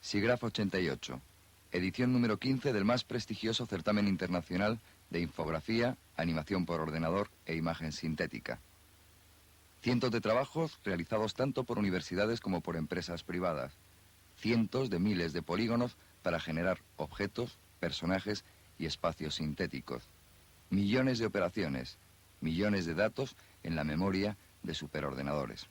Sigraph 88, edición número 15 del más prestigioso certamen internacional de infografía, animación por ordenador e imagen sintética. Cientos de trabajos realizados tanto por universidades como por empresas privadas. Cientos de miles de polígonos para generar objetos, personajes y espacios sintéticos. Millones de operaciones, millones de datos en la memoria de superordenadores.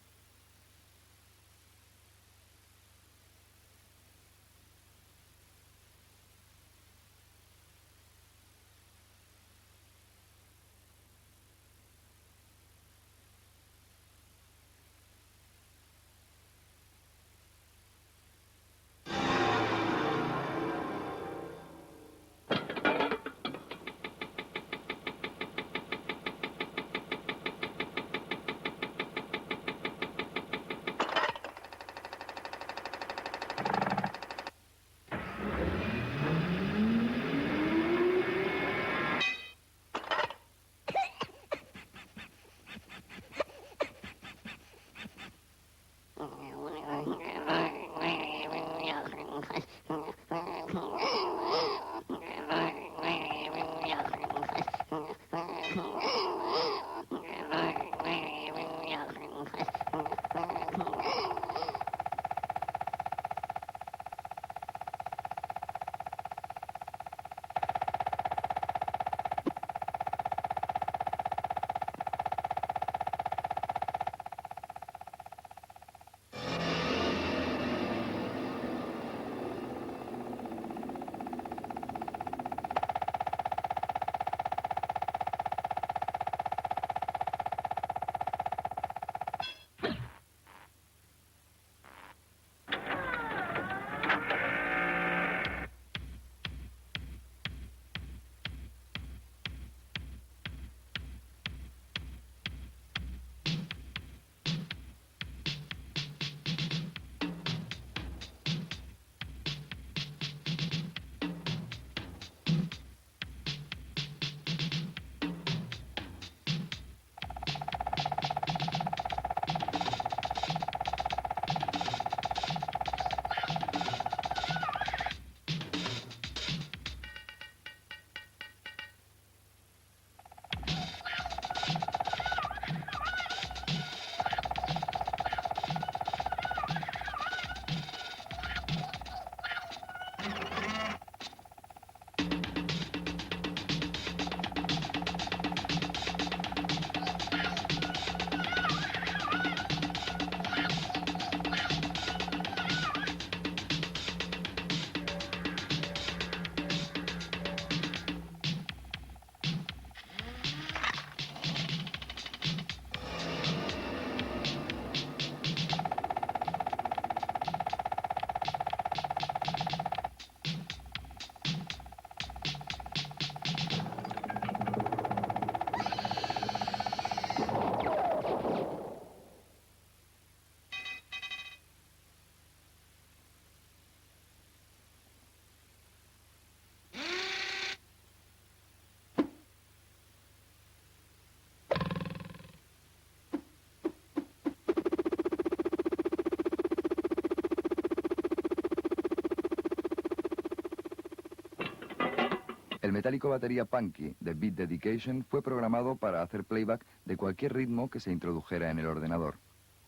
El metálico batería punky de Beat Dedication fue programado para hacer playback de cualquier ritmo que se introdujera en el ordenador.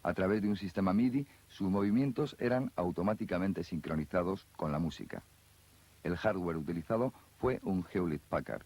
A través de un sistema MIDI, sus movimientos eran automáticamente sincronizados con la música. El hardware utilizado fue un Hewlett-Packard.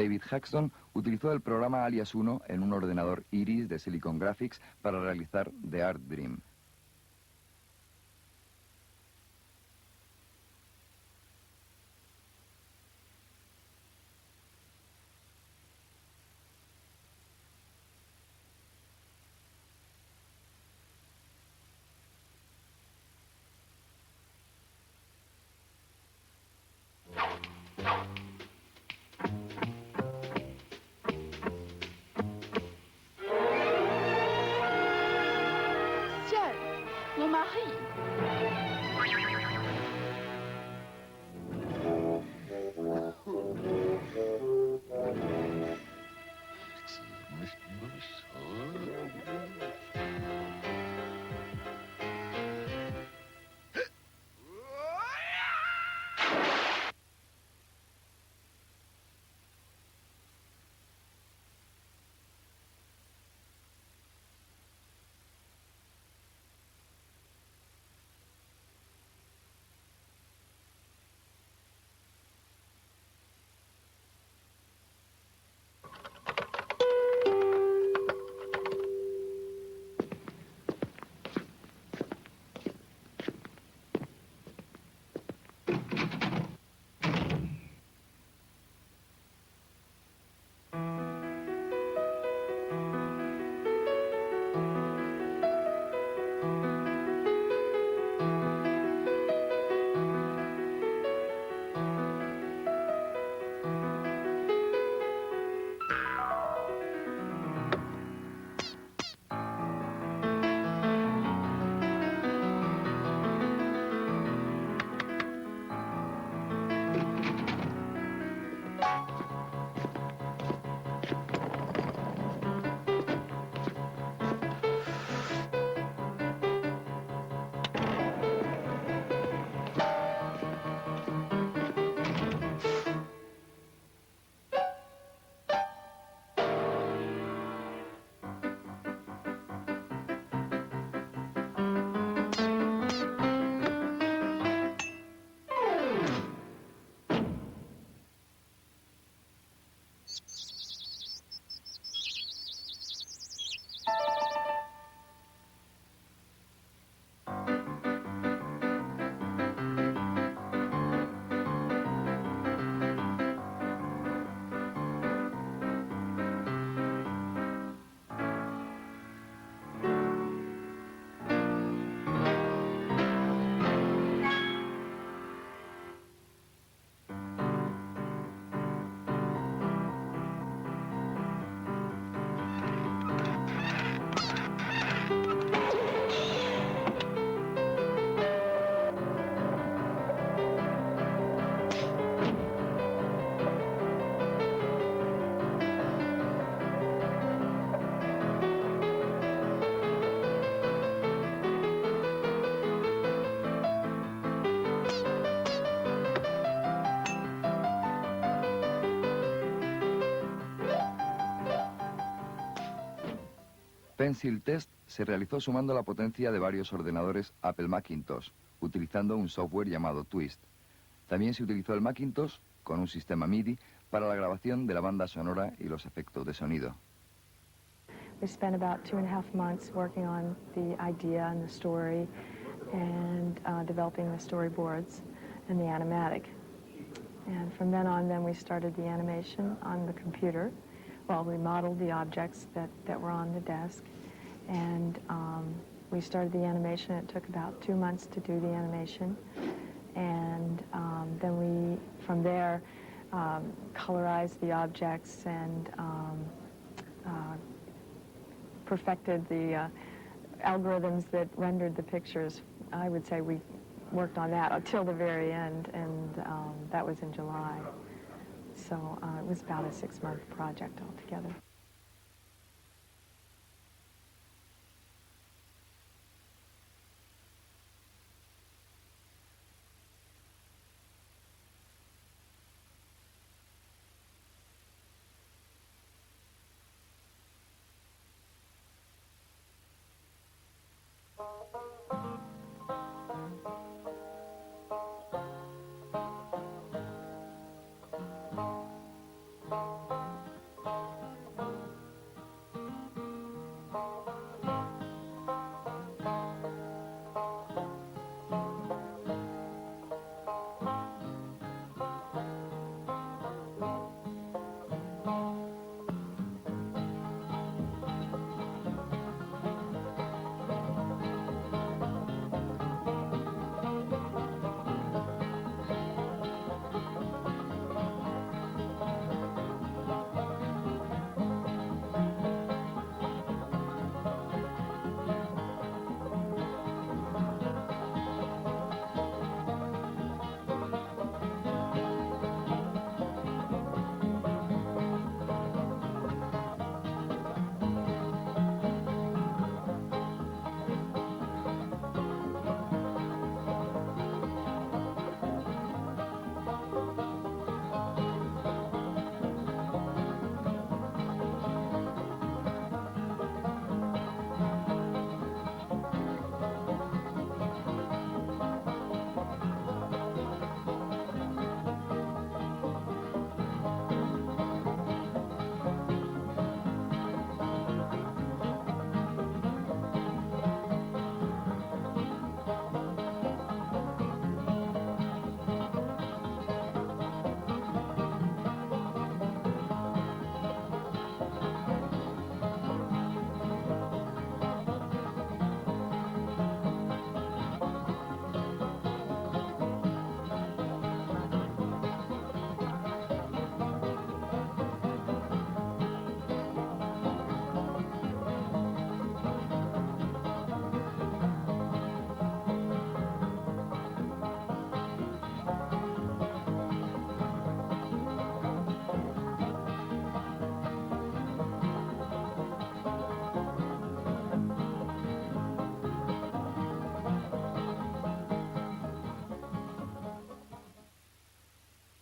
David Haxton utilizó el programa Alias 1 en un ordenador Iris de Silicon Graphics para realizar The Art Dream. Mon mari. Pencil Test se realizó sumando la potencia de varios ordenadores Apple Macintosh, utilizando un software llamado Twist. También se utilizó el Macintosh con un sistema MIDI para la grabación de la banda sonora y los efectos de sonido. We spent about 2.5 months working on the idea and the story and developing the storyboards and the animatic. And from then on, we started the animation on the computer. Well, we modeled the objects that were on the desk, and we started the animation. It took about 2 months to do the animation, and then we, from there, colorized the objects and perfected the algorithms that rendered the pictures. I would say we worked on that until the very end, and that was in July. So it was about a 6-month project altogether.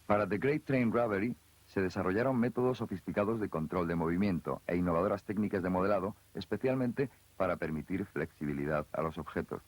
Para The Great Train Robbery se desarrollaron métodos sofisticados de control de movimiento e innovadoras técnicas de modelado, especialmente para permitir flexibilidad a los objetos.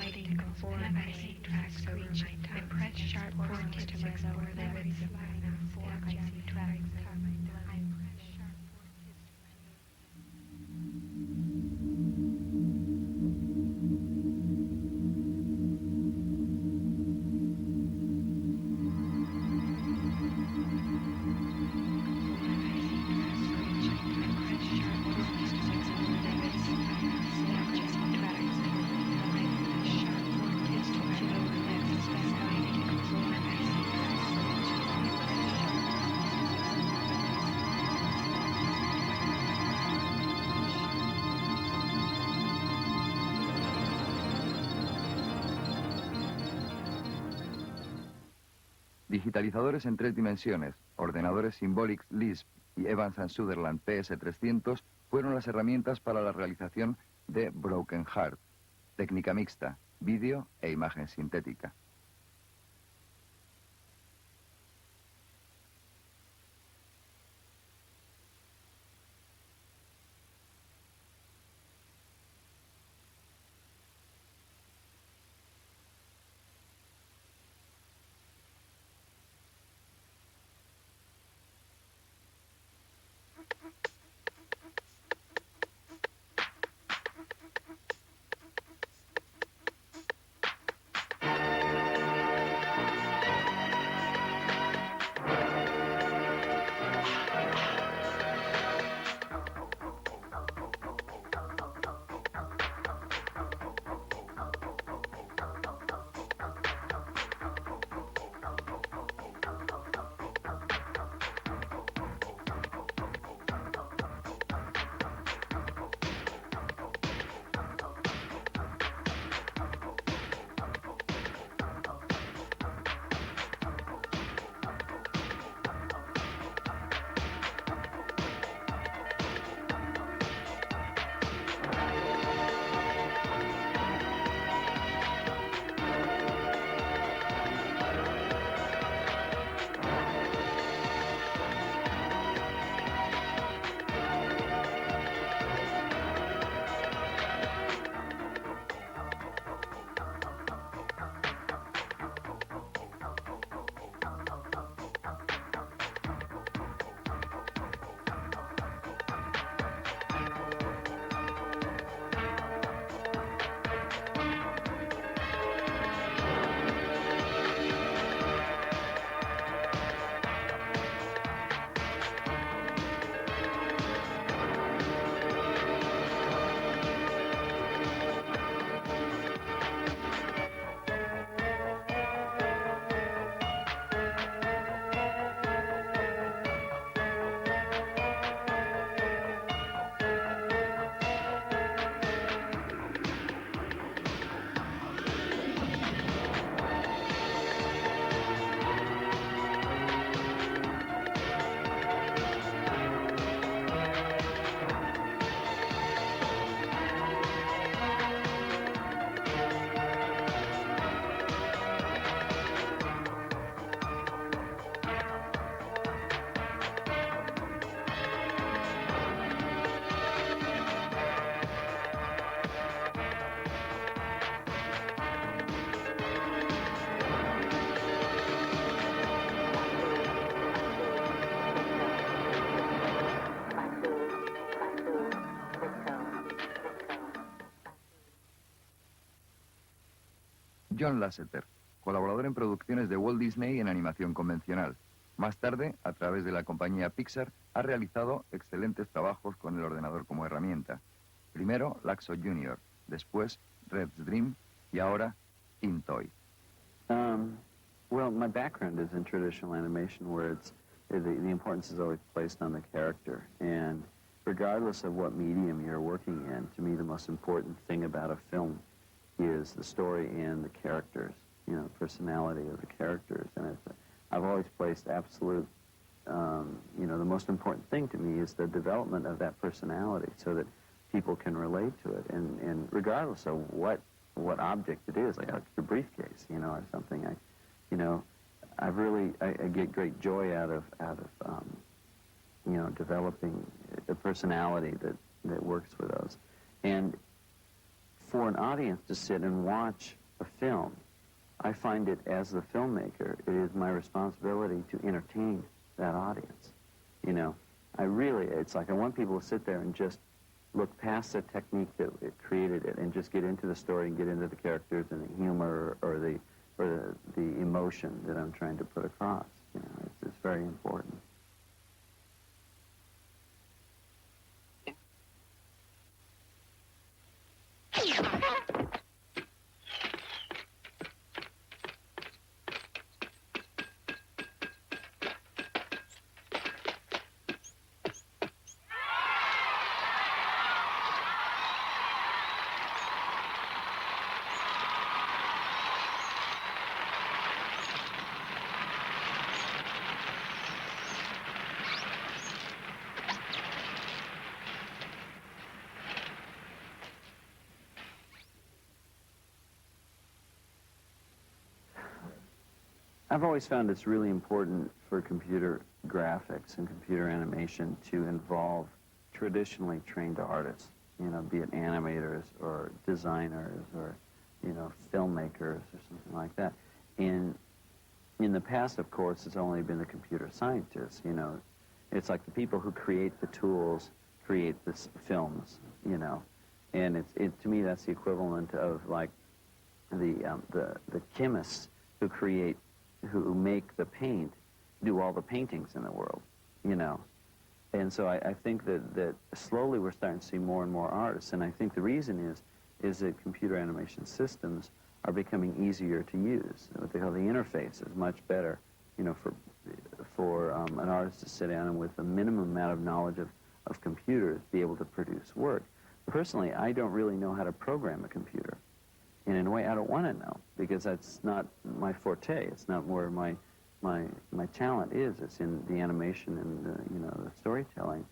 lighting before icy tracks over my tongue. I press sharp forks to my lower lips. Before icy tracks. Digitalizadores en 3 dimensiones, ordenadores Symbolics Lisp y Evans & Sutherland PS300 fueron las herramientas para la realización de Broken Heart, técnica mixta, vídeo e imagen sintética. John Lasseter, colaborador en producciones de Walt Disney en animación convencional. Más tarde, a través de la compañía Pixar, ha realizado excelentes trabajos con el ordenador como herramienta. Primero, Laxo Jr., después, Red's Dream y ahora, Teen Toy. Well, my background is in traditional animation where the importance is always placed on the character. And regardless of what medium you're working in, to me the most important thing about a film is the story and the characters, you know, personality of the characters. And I've always placed absolute, you know, the most important thing to me is the development of that personality so that people can relate to it. And regardless of what object it is, like a briefcase, you know, or something, I get great joy out of you know, developing a personality that works with those. And for an audience to sit and watch a film, I find it, as the filmmaker, it is my responsibility to entertain that audience. You know, it's like I want people to sit there and just look past the technique that it created it and just get into the story and get into the characters and the humor or the emotion that I'm trying to put across. You know, it's very important. I've always found it's really important for computer graphics and computer animation to involve traditionally trained artists, you know, be it animators or designers or, you know, filmmakers or something like that. In the past, of course, it's only been the computer scientists, you know. It's like the people who create the tools create the films, you know. And to me, that's the equivalent of like the chemists who make the paint, do all the paintings in the world, you know. And so I think that slowly we're starting to see more and more artists, and I think the reason is that computer animation systems are becoming easier to use. What they call the interface is much better, you know, for an artist to sit down and with a minimum amount of knowledge of computers be able to produce work. Personally, I don't really know how to program a computer. And in a way, I don't want to know, because that's not my forte. It's not where my talent is. It's in the animation and the storytelling.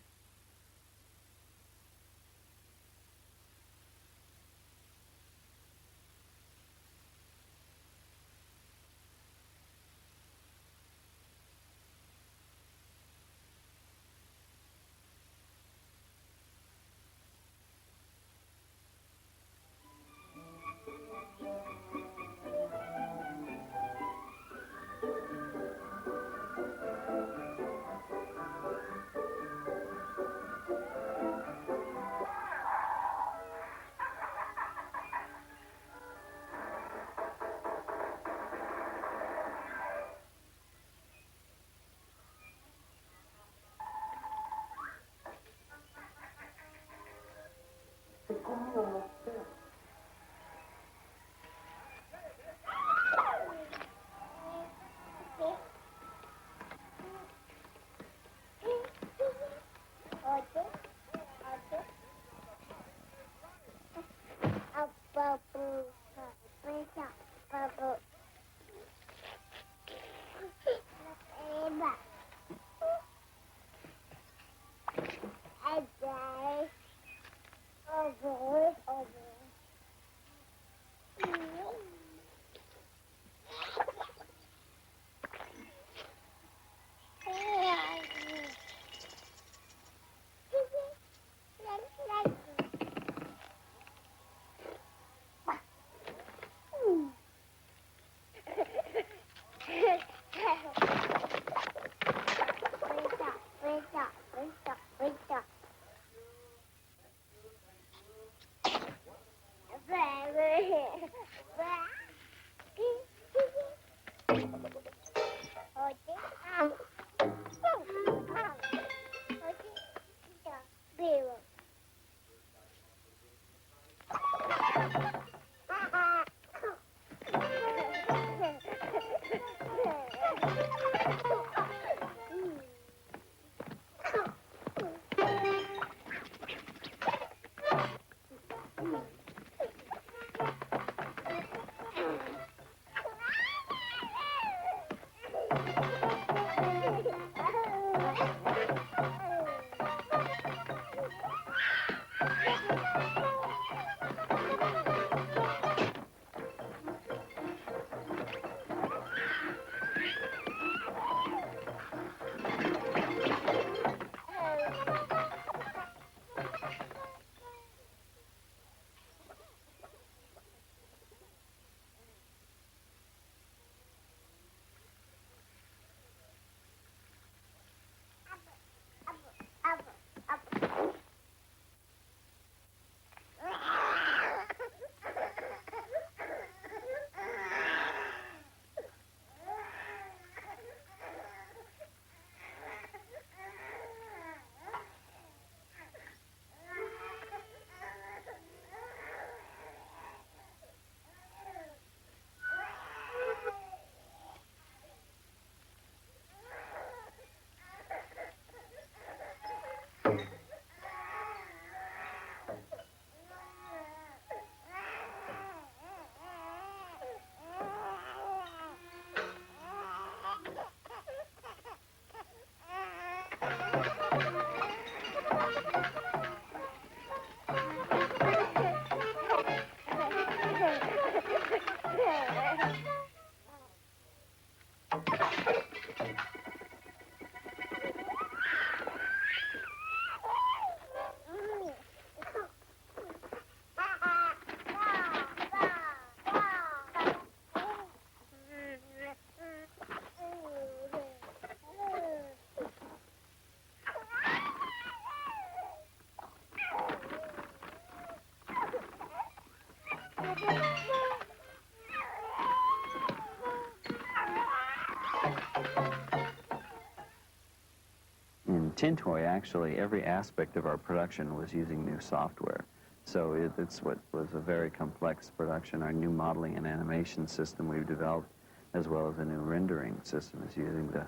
Tin Toy, actually, every aspect of our production was using new software. So it's what was a very complex production. Our new modeling and animation system we've developed, as well as a new rendering system, is using the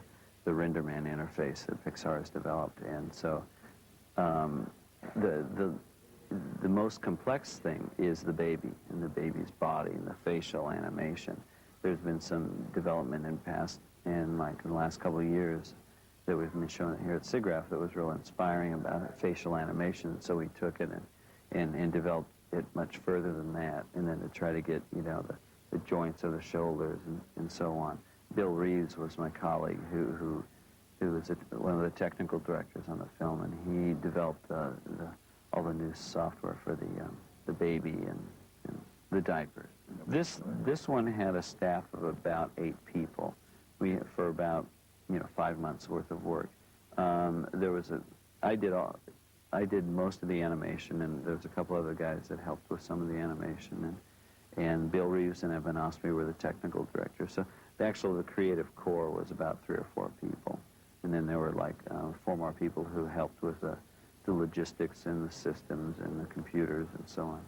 RenderMan interface that Pixar has developed. And so the most complex thing is the baby and the baby's body and the facial animation. There's been some development in the last couple of years that we've been showing here at Sigraph that was real inspiring about it, facial animation. So we took it and developed it much further than that, and then to try to get, you know, the joints of the shoulders and so on. Bill Reeves was my colleague who was one of the technical directors on the film, and he developed all the new software for the baby and the diapers. This one had a staff of about 8 people. For about 5 months worth of work. I did most of the animation, and there was a couple other guys that helped with some of the animation, and Bill Reeves and Evan Osby were the technical directors. So the creative core was about 3 or 4 people, and then there were like 4 more people who helped with the logistics and the systems and the computers and so on.